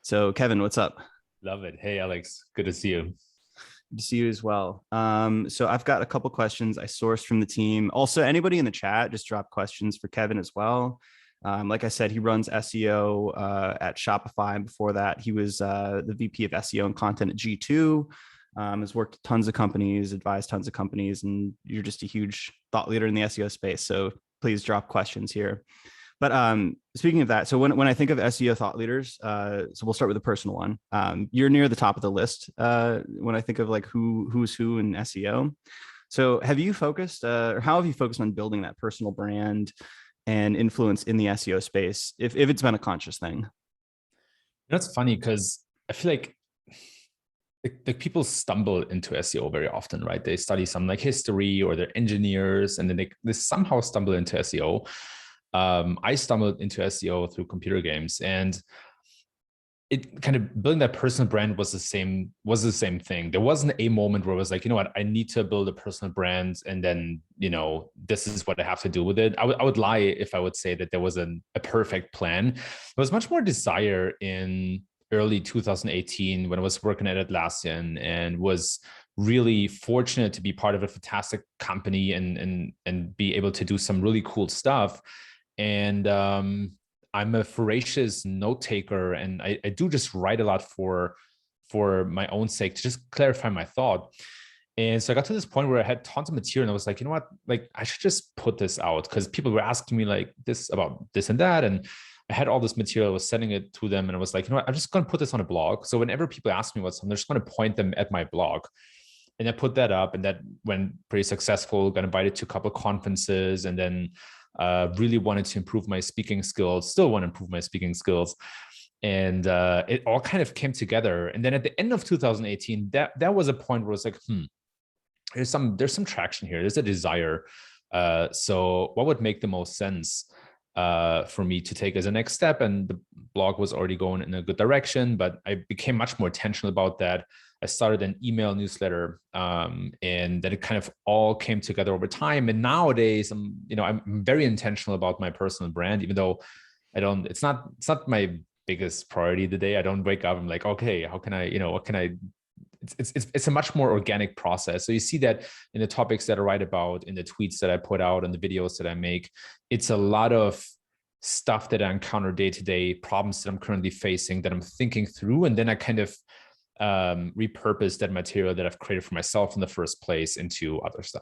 So Kevin, what's up? Love it. Hey, Alex. Good to see you. Good to see you as well. So I've got a couple questions I sourced from the team. Also, anybody in the chat, just drop questions for Kevin as well. Like I said, he runs SEO at Shopify. And before that, he was the VP of SEO and content at G2. Has worked at tons of companies, advised tons of companies, and you're just a huge thought leader in the SEO space. So please drop questions here. But speaking of that, so when I think of SEO thought leaders, so we'll start with a personal one. You're near the top of the list when I think of like who's who in SEO. So have you focused, or how have you focused on building that personal brand and influence in the SEO space, if it's been a conscious thing? It's funny because I feel like people stumble into SEO very often, right? They study some like history or they're engineers, and then they somehow stumble into SEO. I stumbled into SEO through computer games, and it kind of building that personal brand was the same thing. There wasn't a moment where I was like, you know what, I need to build a personal brand, and then this is what I have to do with it. I would lie if I would say that there was a perfect plan. There was much more desire in early 2018 when I was working at Atlassian and was really fortunate to be part of a fantastic company and be able to do some really cool stuff. And I'm a voracious note taker, and I do just write a lot for my own sake to just clarify my thought. And so I got to this point where I had tons of material, and I was like, you know what, like I should just put this out, because people were asking me like this about this and that, and I had all this material. I was sending it to them, and I was like, you know what, I'm just going to put this on a blog. So whenever people ask me what's something, I'm just going to point them at my blog. And I put that up, and that went pretty successful. Got invited to a couple of conferences, and then really wanted to improve my speaking skills, still want to improve my speaking skills. And it all kind of came together. And then at the end of 2018, that was a point where it was like, there's some traction here. There's a desire. So what would make the most sense for me to take as a next step? And the blog was already going in a good direction, but I became much more intentional about that. I started an email newsletter, and then it kind of all came together over time. And nowadays, I'm very intentional about my personal brand, even though it's not my biggest priority today. I don't wake up, I'm like, okay, how can I, what can I? It's a much more organic process. So you see that in the topics that I write about, in the tweets that I put out, and the videos that I make. It's a lot of stuff that I encounter day to day, problems that I'm currently facing, that I'm thinking through, and then I kind of repurpose that material that I've created for myself in the first place into other stuff.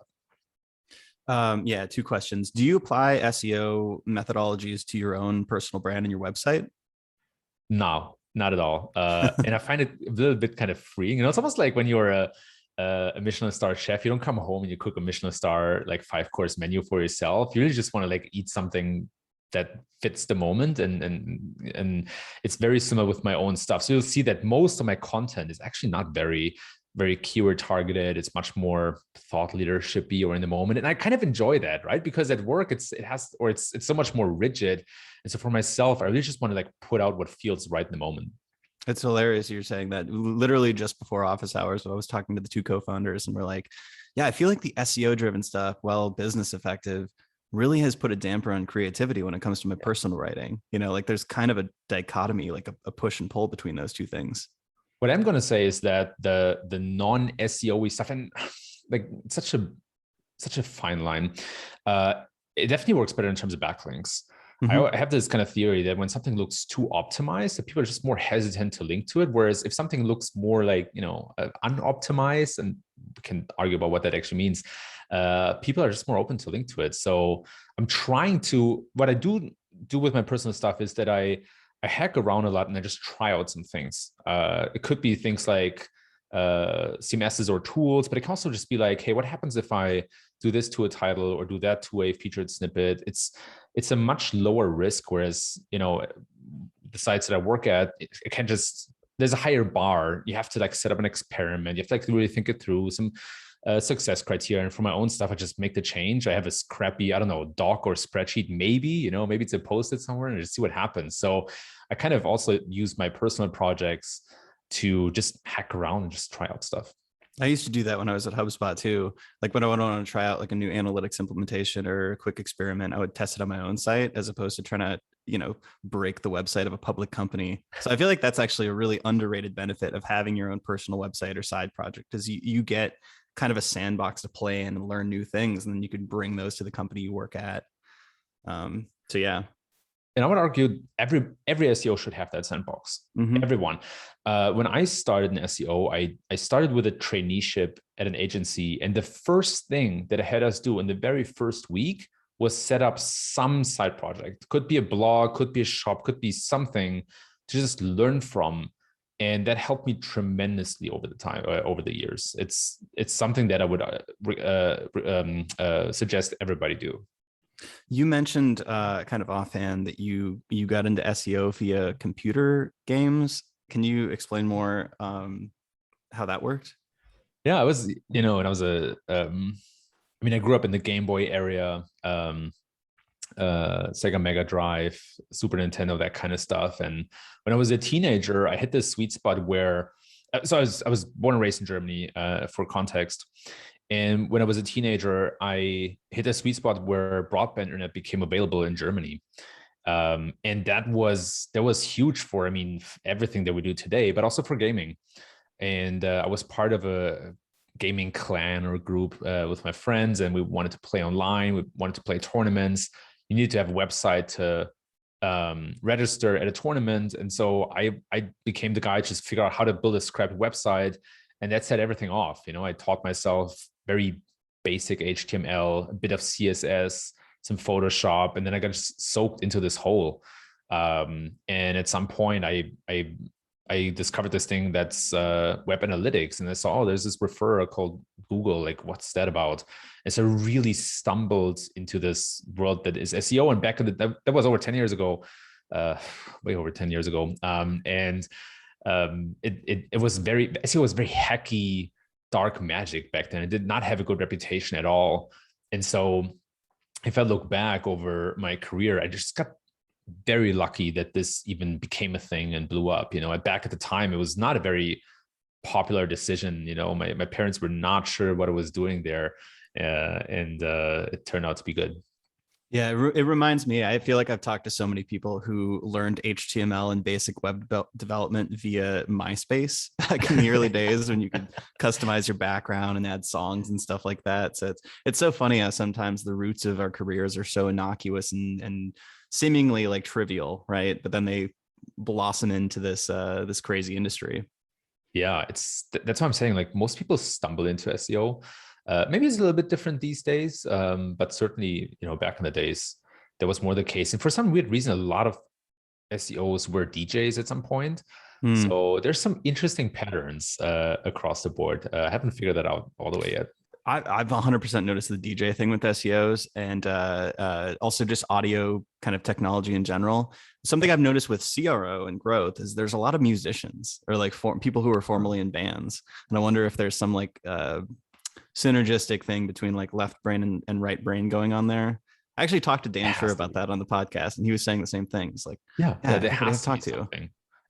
Yeah, two questions. Do you apply SEO methodologies to your own personal brand and your website? No, not at all. And I find it a little bit kind of freeing. It's almost like when you're a Michelin star chef, you don't come home and you cook a Michelin star like 5-course menu for yourself. You really just want to like eat something that fits the moment, and it's very similar with my own stuff. So you'll see that most of my content is actually not very keyword targeted. It's much more thought leadershipy or in the moment, and I kind of enjoy that, right? Because at work it's so much more rigid, and so for myself, I really just want to like put out what feels right in the moment. It's hilarious you're saying that. Literally just before office hours, I was talking to the two co-founders, and we're like, yeah, I feel like the SEO driven stuff, well, business effective, really has put a damper on creativity when it comes to my personal writing. Like there's kind of a dichotomy, like a push and pull between those two things. What I'm going to say is that the non-SEO stuff, and like such a fine line, it definitely works better in terms of backlinks. I have this kind of theory that when something looks too optimized, that people are just more hesitant to link to it. Whereas if something looks more like, unoptimized, and we can argue about what that actually means, people are just more open to link to it. So I'm trying to, what I do with my personal stuff is that I hack around a lot, and I just try out some things. It could be things like CMSs or tools, but it can also just be like, hey, what happens if I do this to a title or do that to a featured snippet? It's a much lower risk. Whereas, the sites that I work at, it can just, there's a higher bar. You have to like set up an experiment. You have to like really think it through, some success criteria. And for my own stuff, I just make the change. I have a scrappy, I don't know, doc or spreadsheet, maybe it's a post-it somewhere, and just see what happens. So I kind of also use my personal projects to just hack around and just try out stuff. I used to do that when I was at HubSpot too. Like when I went on to try out like a new analytics implementation or a quick experiment, I would test it on my own site as opposed to trying to, break the website of a public company. So I feel like that's actually a really underrated benefit of having your own personal website or side project, is you get kind of a sandbox to play in and learn new things, and then you can bring those to the company you work at. So yeah. And I would argue every SEO should have that sandbox. Mm-hmm. Everyone. When I started in SEO, I started with a traineeship at an agency, and the first thing that I had us do in the very first week was set up some side project. Could be a blog, could be a shop, could be something to just learn from, and that helped me tremendously over the years. It's something that I would suggest everybody do. You mentioned kind of offhand that you got into SEO via computer games. Can you explain more how that worked? Yeah, I was, when I was I grew up in the Game Boy area, Sega Mega Drive, Super Nintendo, that kind of stuff. And when I was a teenager, I hit this sweet spot where, so I was born and raised in Germany, for context. And when I was a teenager, I hit a sweet spot where broadband internet became available in Germany. And that was huge for, everything that we do today, but also for gaming. And I was part of a gaming clan or group with my friends, and we wanted to play online. We wanted to play tournaments. You needed to have a website to register at a tournament. And so I became the guy to just figure out how to build a scrappy website. And that set everything off. I taught myself very basic HTML, a bit of CSS, some Photoshop, and then I got soaked into this hole. And at some point, I discovered this thing that's web analytics, and I saw, there's this referrer called Google. Like, what's that about? And so I really stumbled into this world that is SEO. And back in that was over 10 years ago, way over 10 years ago. It was SEO was very hacky, dark magic back then. It did not have a good reputation at all. And so if I look back over my career, I just got very lucky that this even became a thing and blew up. Back at the time, it was not a very popular decision. My parents were not sure what I was doing there. And it turned out to be good. Yeah, it reminds me, I feel like I've talked to so many people who learned HTML and basic web development via MySpace back in the early days when you could customize your background and add songs and stuff like that. So it's so funny how sometimes the roots of our careers are so innocuous and seemingly like trivial, right? But then they blossom into this crazy industry. Yeah, that's what I'm saying. Like, most people stumble into SEO. Maybe it's a little bit different these days, but certainly, back in the days, that was more the case. And for some weird reason, a lot of SEOs were DJs at some point. So there's some interesting patterns across the board. I haven't figured that out all the way yet. I've 100% noticed the DJ thing with SEOs, and also just audio kind of technology in general. Something I've noticed with CRO and growth is there's a lot of musicians, or like people who are formerly in bands. And I wonder if there's some like synergistic thing between like left brain and right brain going on there. I actually talked to Dan Schur about that on the podcast, and he was saying the same thing. It's like, yeah, they has to talk to you.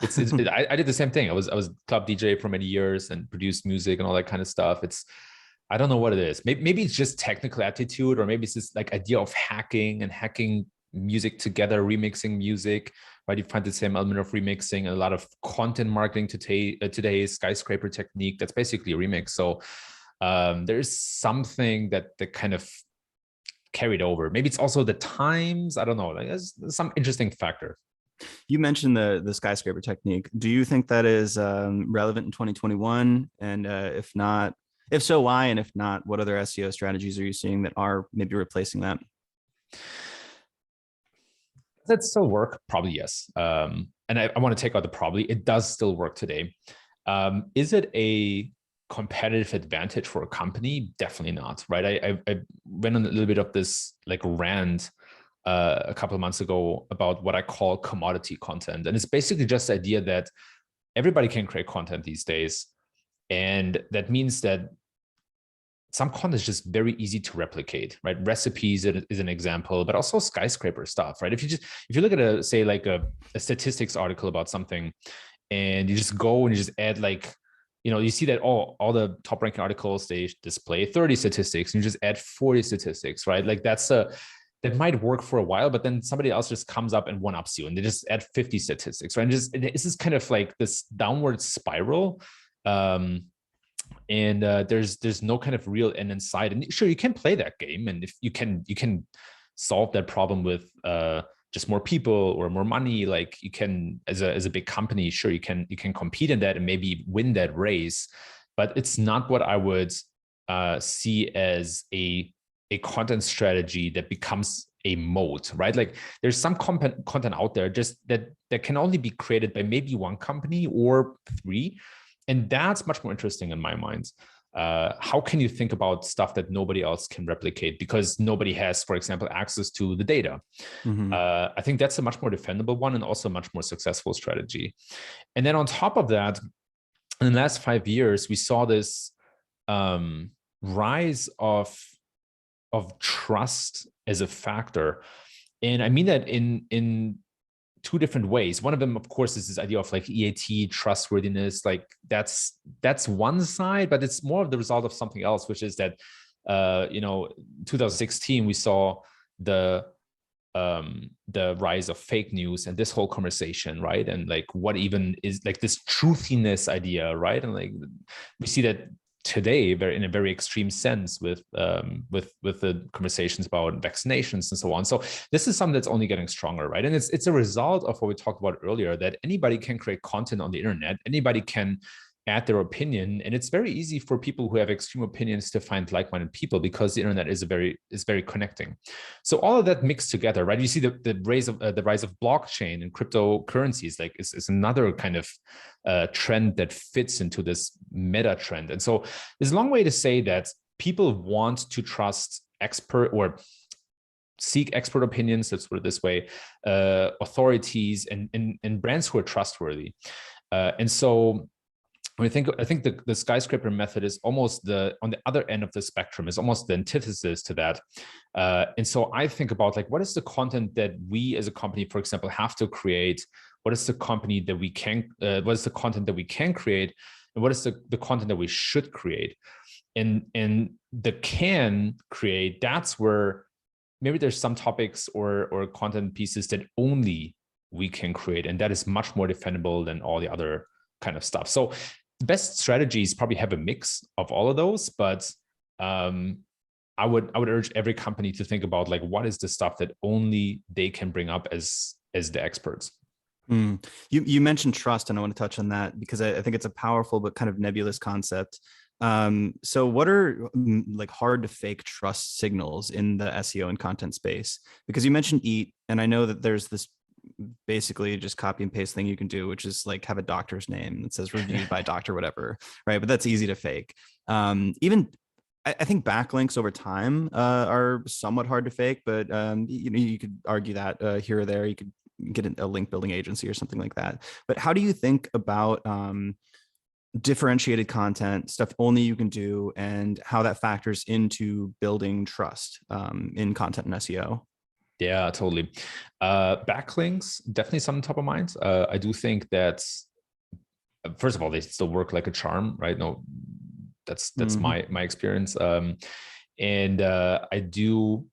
I did the same thing. I was club DJ for many years and produced music and all that kind of stuff. I don't know what it is. Maybe it's just technical aptitude, or maybe it's this like idea of hacking music together, remixing music, right? You find the same element of remixing, a lot of content marketing today's skyscraper technique. That's basically a remix. So there's something that kind of carried over. Maybe it's also the times. I don't know. Like, there's some interesting factor. You mentioned the skyscraper technique. Do you think that is relevant in 2021? And if so, why? And if not, what other SEO strategies are you seeing that are maybe replacing that? Does that still work? Probably yes. And I want to take out the probably. It does still work today. Is it a competitive advantage for a company? Definitely not, right? I went on a little bit of this like rant a couple of months ago about what I call commodity content. And it's basically just the idea that everybody can create content these days. And that means that some content is just very easy to replicate, right? Recipes is an example, but also skyscraper stuff, right? If you look at a statistics article about something, and you just go and you just add like, you see that all the top ranking articles, they display 30 statistics, and you just add 40 statistics, right? Like that's that might work for a while, but then somebody else just comes up and one-ups you, and they just add 50 statistics, right? And this is kind of like this downward spiral. There's no kind of real end in sight. And sure, you can play that game, and if you can solve that problem with just more people or more money. Like you can, as a big company, sure, you can compete in that and maybe win that race, but it's not what I would see as a content strategy that becomes a moat, right? Like there's some content out there just that can only be created by maybe one company or three. And that's much more interesting in my mind. How can you think about stuff that nobody else can replicate because nobody has, for example, access to the data? Mm-hmm. I think that's a much more defendable one and also a much more successful strategy. And then on top of that, in the last 5 years, we saw this rise of trust as a factor. And I mean that in two different ways. One of them, of course, is this idea of like EAT, trustworthiness. Like that's one side, but it's more of the result of something else, which is that 2016 we saw the rise of fake news and this whole conversation, right? And like what even is like this truthiness idea, right? And like we see that today, in a very extreme sense, with the conversations about vaccinations and so on. So this is something that's only getting stronger, right? And it's a result of what we talked about earlier, that anybody can create content on the internet, anybody can add their opinion, and it's very easy for people who have extreme opinions to find like-minded people because the internet is very connecting. So all of that mixed together, right? You see the rise of blockchain and cryptocurrencies, like is another kind of trend that fits into this meta trend. And so there's a long way to say that people want to trust expert or seek expert opinions, let's put it this way, authorities and brands who are trustworthy. And so I think the skyscraper method is almost on the other end of the spectrum, is almost the antithesis to that. And so I think about like, what is the content that we as a company, for example, have to create? What is the content that we can create? And what is the content that we should create? And the can create, that's where maybe there's some topics or content pieces that only we can create. And that is much more defendable than all the other kind of stuff. So the best strategies probably have a mix of all of those, but I would urge every company to think about like, what is the stuff that only they can bring up as the experts. You mentioned trust, and I want to touch on that because I think it's a powerful but kind of nebulous concept. So what are like hard to fake trust signals in the SEO and content space? Because you mentioned EAT, and I know that there's this basically just copy and paste thing you can do, which is like have a doctor's name that says reviewed by doctor, whatever, right? But that's easy to fake. Even I think backlinks over time are somewhat hard to fake, but you could argue that here or there you could get a link building agency or something like that. But how do you think about differentiated content, stuff only you can do, and how that factors into building trust in content and SEO? Yeah, totally. Backlinks, definitely something top of mind. I do think that, first of all, they still work like a charm, right? No, that's my experience. And I do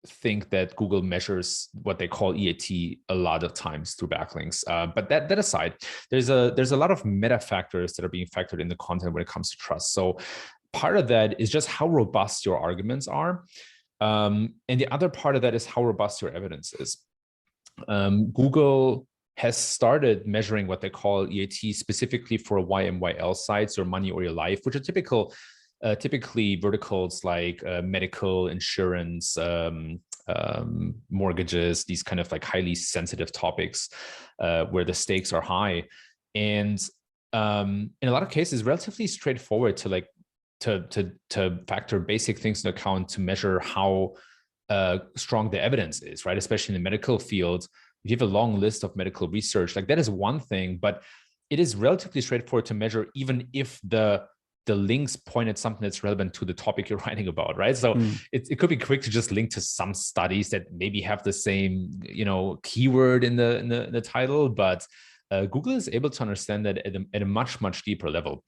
think that Google measures what they call EAT a lot of times through backlinks. But that aside, there's a lot of meta factors that are being factored in the content when it comes to trust. So part of that is just how robust your arguments are. And the other part of that is how robust your evidence is. Google has started measuring what they call EAT specifically for YMYL sites, or money or your life, which are typically verticals like medical, insurance, mortgages, these kind of like highly sensitive topics where the stakes are high. And in a lot of cases, relatively straightforward to like to factor basic things into account to measure how strong the evidence is, right? Especially in the medical field, if you have a long list of medical research, like that is one thing, but it is relatively straightforward to measure, even if the links point at something that's relevant to the topic you're writing about, right? So it could be quick to just link to some studies that maybe have the same, keyword in the title, but Google is able to understand that at a much deeper level.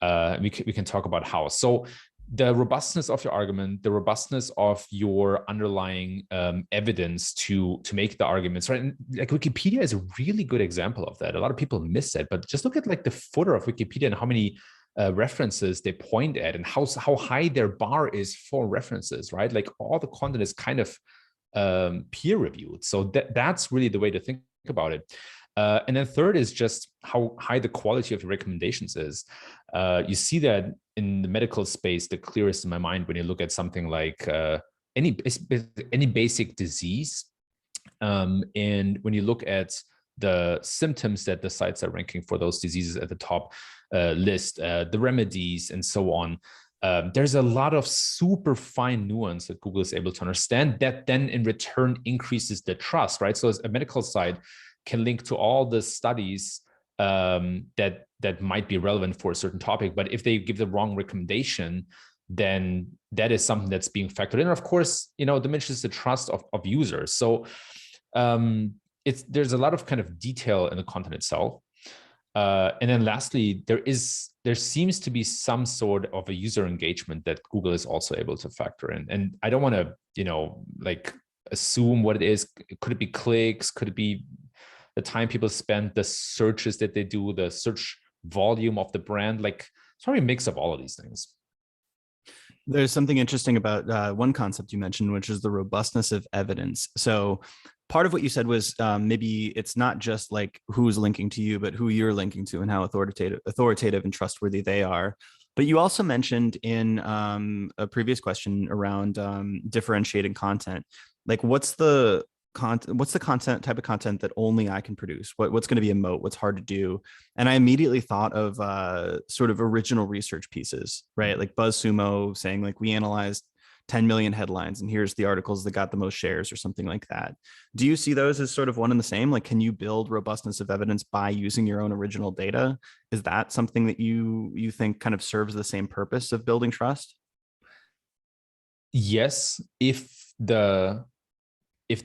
We can talk about how. So the robustness of your argument, the robustness of your underlying evidence to make the arguments, right? And like Wikipedia is a really good example of that. A lot of people miss it, but just look at like the footer of Wikipedia and how many references they point at and how high their bar is for references, right? Like all the content is kind of peer reviewed. So that's really the way to think about it. And then third is just how high the quality of your recommendations is. You see that in the medical space, the clearest in my mind when you look at something like any basic disease. And when you look at the symptoms that the sites are ranking for those diseases at the top list, the remedies and so on, there's a lot of super fine nuance that Google is able to understand that then in return increases the trust, right? So as a medical site can link to all the studies that might be relevant for a certain topic, but if they give the wrong recommendation, then that is something that's being factored in. And of course, diminishes the trust of users. So there's a lot of kind of detail in the content itself. And then lastly, there seems to be some sort of a user engagement that Google is also able to factor in. And I don't want to, like assume what it is. Could it be clicks? Could it be the time people spend, the searches that they do, the search volume of the brand? Like it's probably a mix of all of these things. There's something interesting about one concept you mentioned, which is the robustness of evidence. So part of what you said was maybe it's not just like who's linking to you, but who you're linking to and how authoritative and trustworthy they are. But you also mentioned in a previous question around differentiating content. Like what's the content type of content that only I can produce? What's going to be a moat? What's hard to do? And I immediately thought of sort of original research pieces, right? Like BuzzSumo saying like we analyzed 10 million headlines and here's the articles that got the most shares or something like that. Do you see those as sort of one and the same? Like, can you build robustness of evidence by using your own original data? Is that something that you think kind of serves the same purpose of building trust? Yes, if the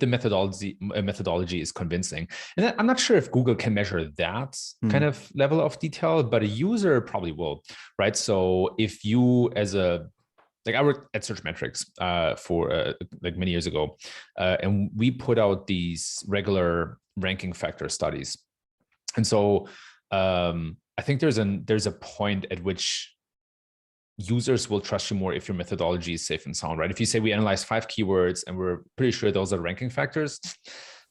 methodology is convincing. And I'm not sure if Google can measure that kind of level of detail, but a user probably will, right? So if you I worked at Searchmetrics for like many years ago, and we put out these regular ranking factor studies. And so I think there's a point at which users will trust you more if your methodology is safe and sound, right? If you say we analyze 5 keywords and we're pretty sure those are ranking factors,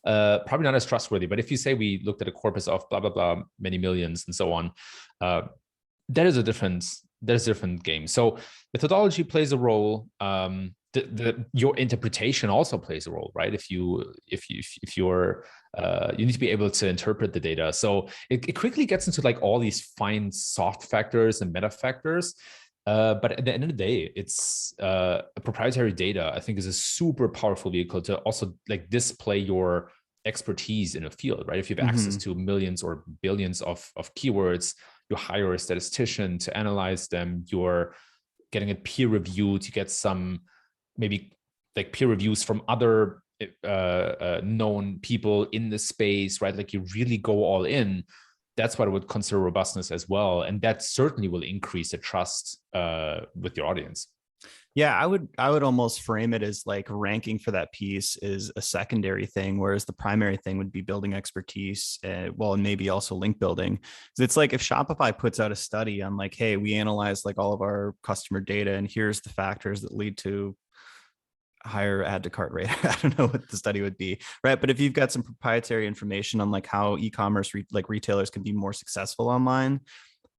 probably not as trustworthy. But if you say we looked at a corpus of blah, blah, blah, many millions and so on, that is a different game. So methodology plays a role. Your interpretation also plays a role, right? If you're you need to be able to interpret the data. So it quickly gets into like all these fine soft factors and meta factors. But at the end of the day, it's proprietary data, I think, is a super powerful vehicle to also like display your expertise in a field, right? If you have access to millions or billions of keywords, you hire a statistician to analyze them, you're getting it peer reviewed, you get some maybe like peer reviews from other known people in the space, right? Like you really go all in. That's what I would consider robustness as well. And that certainly will increase the trust with your audience. Yeah, I would almost frame it as like ranking for that piece is a secondary thing, whereas the primary thing would be building expertise, and maybe also link building. It's like if Shopify puts out a study on like, hey, we analyzed like all of our customer data and here's the factors that lead to higher add to cart rate. I don't know what the study would be, right? But if you've got some proprietary information on like how e-commerce like retailers can be more successful online,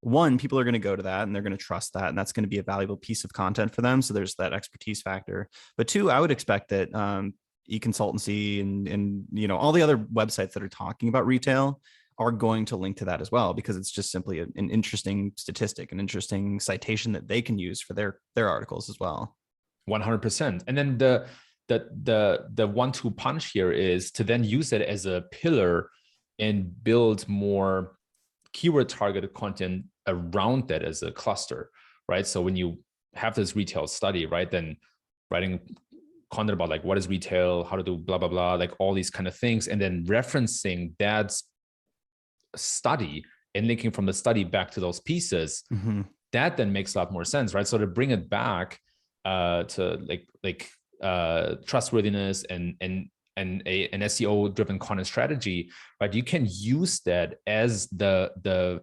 one, people are going to go to that and they're going to trust that, and that's going to be a valuable piece of content for them. So there's that expertise factor. But two, I would expect that e-consultancy and all the other websites that are talking about retail are going to link to that as well, because it's just simply an interesting statistic, an interesting citation that they can use for their articles as well. 100%. And then the 1-2 punch here is to then use it as a pillar and build more keyword targeted content around that as a cluster, right? So when you have this retail study, right, then writing content about like what is retail, how to do blah, blah, blah, like all these kind of things, and then referencing that study and linking from the study back to those pieces, that then makes a lot more sense, right? So to bring it back to trustworthiness and an SEO driven content strategy, right? You can use that as the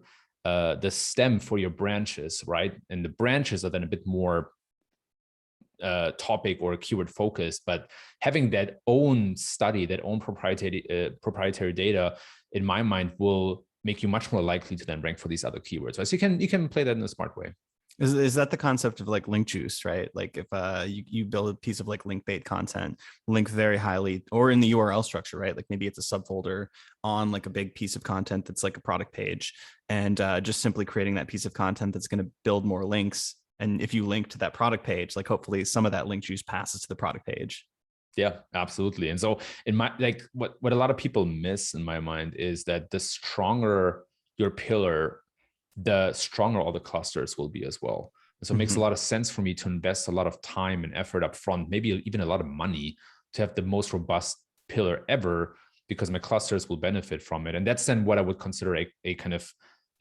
stem for your branches, right? And the branches are then a bit more topic or keyword focused, but having that own study, that own proprietary data, in my mind, will make you much more likely to then rank for these other keywords. Right? So you can play that in a smart way. Is that the concept of like link juice, right? Like if you build a piece of like link bait content, link very highly, or in the URL structure, right? Like maybe it's a subfolder on like a big piece of content that's like a product page, and just simply creating that piece of content that's going to build more links. And if you link to that product page, like hopefully some of that link juice passes to the product page. Yeah, absolutely. And so in my, like what a lot of people miss in my mind is that the stronger your pillar, the stronger all the clusters will be as well. And so it makes a lot of sense for me to invest a lot of time and effort up front, maybe even a lot of money, to have the most robust pillar ever, because my clusters will benefit from it. And that's then what I would consider a kind of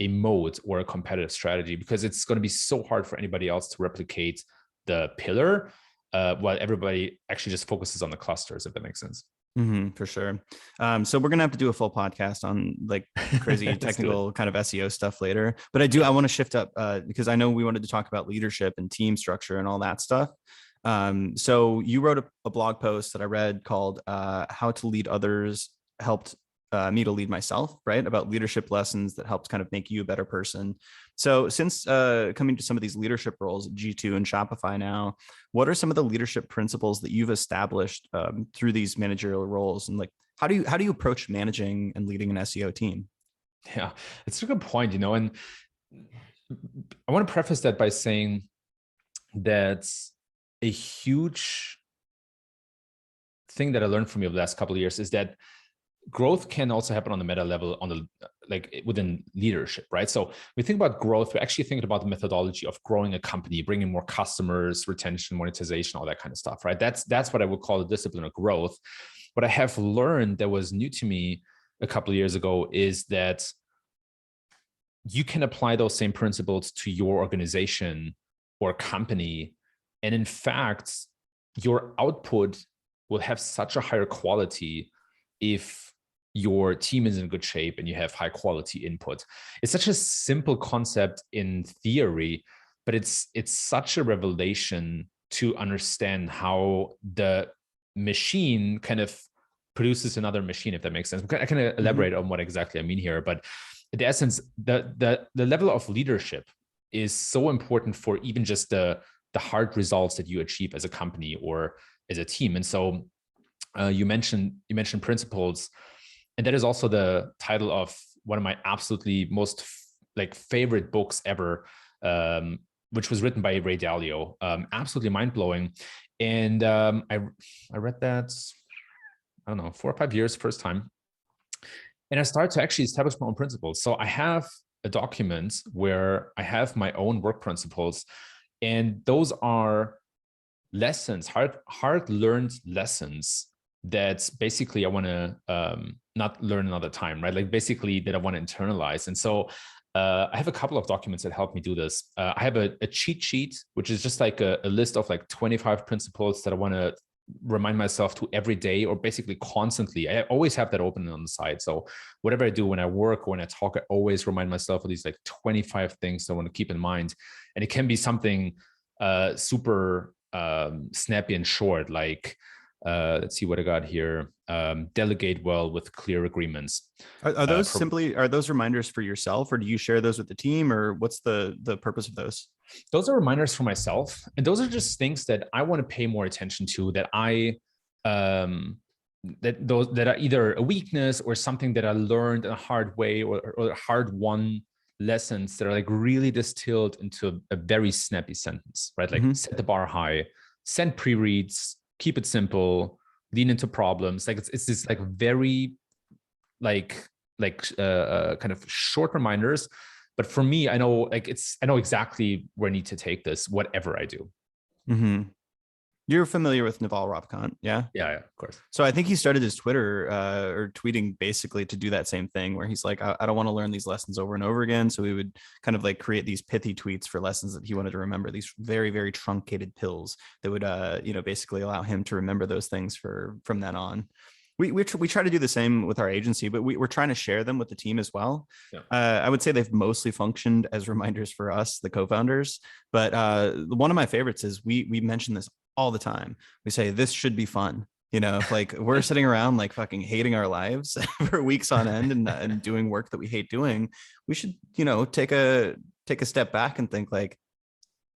a mode or a competitive strategy, because it's going to be so hard for anybody else to replicate the pillar while everybody actually just focuses on the clusters, if that makes sense. For sure. So we're gonna have to do a full podcast on like crazy technical kind of SEO stuff later. But I want to shift up because I know we wanted to talk about leadership and team structure and all that stuff. So you wrote a blog post that I read called "How to Lead Others Helped Me to Lead Myself," right? About leadership lessons that helped kind of make you a better person. So since coming to some of these leadership roles at G2 and Shopify now, what are some of the leadership principles that you've established through these managerial roles? And like, how do you approach managing and leading an SEO team? Yeah, it's a good point, and I want to preface that by saying that a huge thing that I learned from you over the last couple of years is that growth can also happen on the meta level, on the like within leadership, right? So we think about growth, we're actually thinking about the methodology of growing a company, bringing more customers, retention, monetization, all that kind of stuff, right? That's what I would call the discipline of growth. What I have learned that was new to me a couple of years ago is that you can apply those same principles to your organization or company, and in fact, your output will have such a higher quality if your team is in good shape and you have high quality input. It's such a simple concept in theory, but it's such a revelation to understand how the machine kind of produces another machine, if that makes sense. I can elaborate on what exactly I mean here, but in essence, the level of leadership is so important for even just the hard results that you achieve as a company or as a team. And so you mentioned principles, and that is also the title of one of my absolutely most favorite books ever, which was written by Ray Dalio. Absolutely mind blowing, and I read that, I don't know, 4 or 5 years first time, and I started to actually establish my own principles. So I have a document where I have my own work principles, and those are lessons, hard learned lessons that basically I want to not learn another time, right? Like basically that I want to internalize. And so I have a couple of documents that help me do this. I have a cheat sheet, which is just like a list of like 25 principles that I want to remind myself to every day, or basically constantly. I always have that open on the side. So whatever I do, when I work or when I talk, I always remind myself of these like 25 things I want to keep in mind. And it can be something super snappy and short, like let's see what I got here. Delegate well with clear agreements. Are those are those reminders for yourself, or do you share those with the team, or what's the purpose of those? Those are reminders for myself, and those are just things that I want to pay more attention to, that I that are either a weakness or something that I learned in a hard way, or hard won lessons that are like really distilled into a very snappy sentence, right? Like set the bar high, send pre-reads, keep it simple, lean into problems. Like it's this like very kind of short reminders. But for me, I know exactly where I need to take this, whatever I do. You're familiar with Naval Ravikant, yeah? Yeah, of course. So I think he started his Twitter or tweeting basically to do that same thing, where he's like, I don't want to learn these lessons over and over again. So he would kind of like create these pithy tweets for lessons that he wanted to remember, these very, very truncated pills that would, basically allow him to remember those things from then on. We try to do the same with our agency, but we're trying to share them with the team as well. Yeah. I would say they've mostly functioned as reminders for us, the co-founders. But one of my favorites is we mention this all the time. We say this should be fun. Like we're sitting around like fucking hating our lives for weeks on end and doing work that we hate doing. We should, take a step back and think like,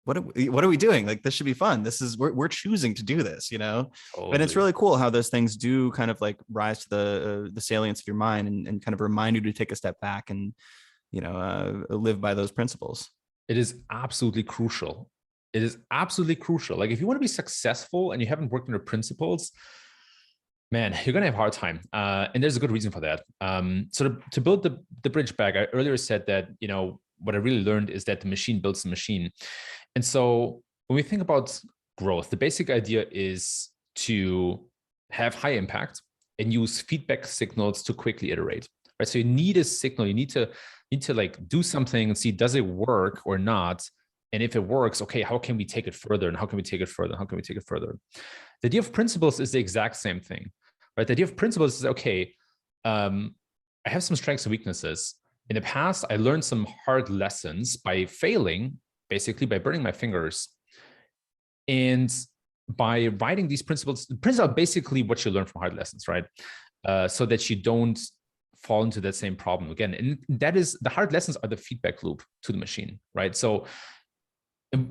what are we doing? Like, this should be fun. We're choosing to do this, Totally. And it's really cool how those things do kind of like rise to the salience of your mind and kind of remind you to take a step back and, live by those principles. It is absolutely crucial. It is absolutely crucial. Like if you want to be successful and you haven't worked on your principles, man, you're going to have a hard time. And there's a good reason for that. So to build the bridge back, I earlier said that, what I really learned is that the machine builds the machine. And so when we think about growth, the basic idea is to have high impact and use feedback signals to quickly iterate, right? So you need a signal, you need to like do something and see, does it work or not? And if it works, okay, how can we take it further? And how can we take it further? How can we take it further? The idea of principles is the exact same thing, right? The idea of principles is, okay, I have some strengths and weaknesses. In the past, I learned some hard lessons by failing, basically by burning my fingers. And by writing these principles are basically what you learn from hard lessons, right? So that you don't fall into that same problem again. And that is, the hard lessons are the feedback loop to the machine, right? So you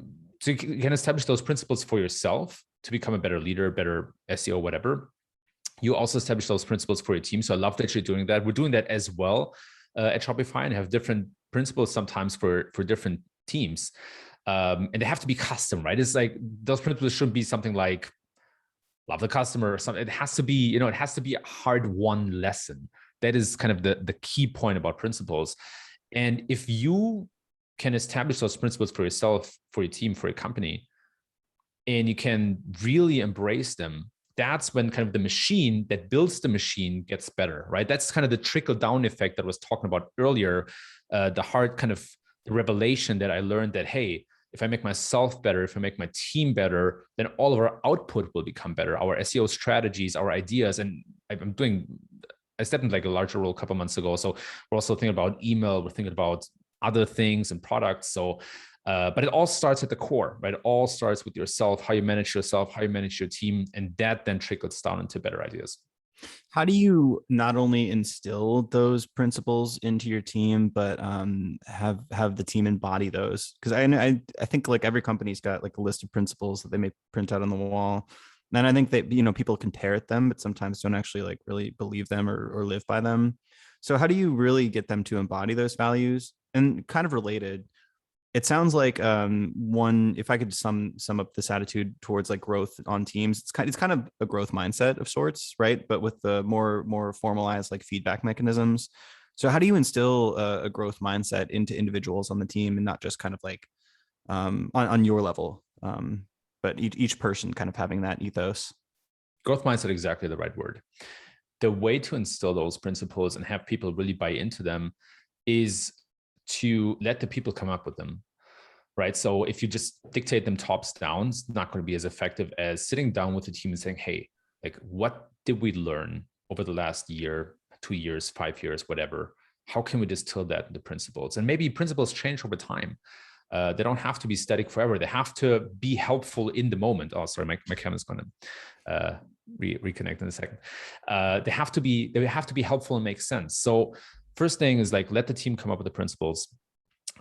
can establish those principles for yourself to become a better leader, better SEO, whatever. You also establish those principles for your team. So I love that you're doing that. We're doing that as well at Shopify, and have different principles sometimes for different teams. And they have to be custom, right? It's like those principles shouldn't be something like love the customer or something. It has to be, it has to be a hard-won lesson. That is kind of the key point about principles. And if you can establish those principles for yourself, for your team, for your company, and you can really embrace them, that's when kind of the machine that builds the machine gets better, right? That's kind of the trickle-down effect that I was talking about earlier, the hard kind of the revelation that I learned that, hey, if I make myself better, if I make my team better, then all of our output will become better. Our SEO strategies, our ideas, and I stepped into like a larger role a couple months ago. So we're also thinking about email, we're thinking about other things and products. So, but it all starts at the core, right? It all starts with yourself, how you manage yourself, how you manage your team, and that then trickles down into better ideas. How do you not only instill those principles into your team, but have the team embody those? Because I think like every company's got like a list of principles that they may print out on the wall. And I think that, people can parrot them, but sometimes don't actually like really believe them or live by them. So how do you really get them to embody those values? And kind of related, it sounds like if I could sum up this attitude towards like growth on teams, it's kind of a growth mindset of sorts, right? But with the more formalized like feedback mechanisms. So how do you instill a growth mindset into individuals on the team, and not just kind of like on your level, but each person kind of having that ethos? Growth mindset, exactly the right word. The way to instill those principles and have people really buy into them is to let the people come up with them, right? So if you just dictate them tops down, it's not going to be as effective as sitting down with the team and saying, hey, like, what did we learn over the last year, 2 years, 5 years, whatever? How can we distill that into principles? And maybe principles change over time. They don't have to be static forever. They have to be helpful in the moment. Oh, sorry, my camera's going to reconnect in a second. They have to be helpful and make sense. So first thing is like, let the team come up with the principles.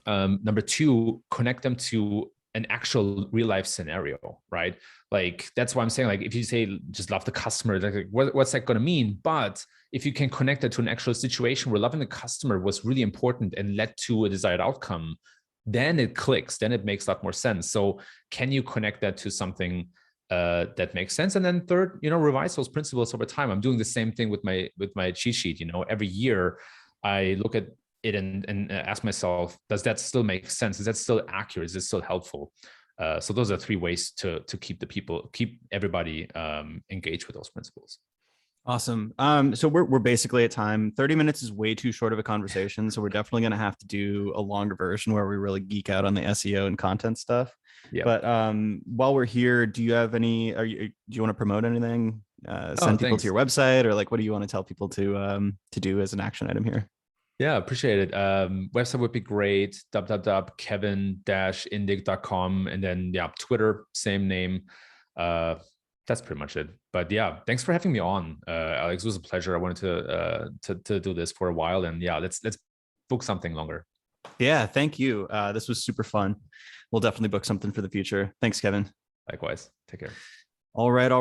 Number two, connect them to an actual real life scenario, right? Like, that's why I'm saying, like, if you say just love the customer, like what's that going to mean? But if you can connect it to an actual situation where loving the customer was really important and led to a desired outcome, then it clicks, then it makes a lot more sense. So can you connect that to something that makes sense? And then third, revise those principles over time. I'm doing the same thing with my cheat sheet. Every year I look at it and ask myself, does that still make sense? Is that still accurate? Is it still helpful? So those are 3 ways to keep everybody engaged with those principles. Awesome. So we're basically at time. 30 minutes is way too short of a conversation. So we're definitely going to have to do a longer version where we really geek out on the SEO and content stuff. Yeah. But while we're here, do you have any, do you want to promote anything? Send people to your website, or like, what do you want to tell people to do as an action item here? Yeah, appreciate it. Website would be great. www.kevin-indig.com. And then Twitter, same name. That's pretty much it. But yeah, thanks for having me on, Alex. It was a pleasure. I wanted to do this for a while, and let's book something longer. Yeah, thank you. This was super fun. We'll definitely book something for the future. Thanks, Kevin. Likewise. Take care. All right.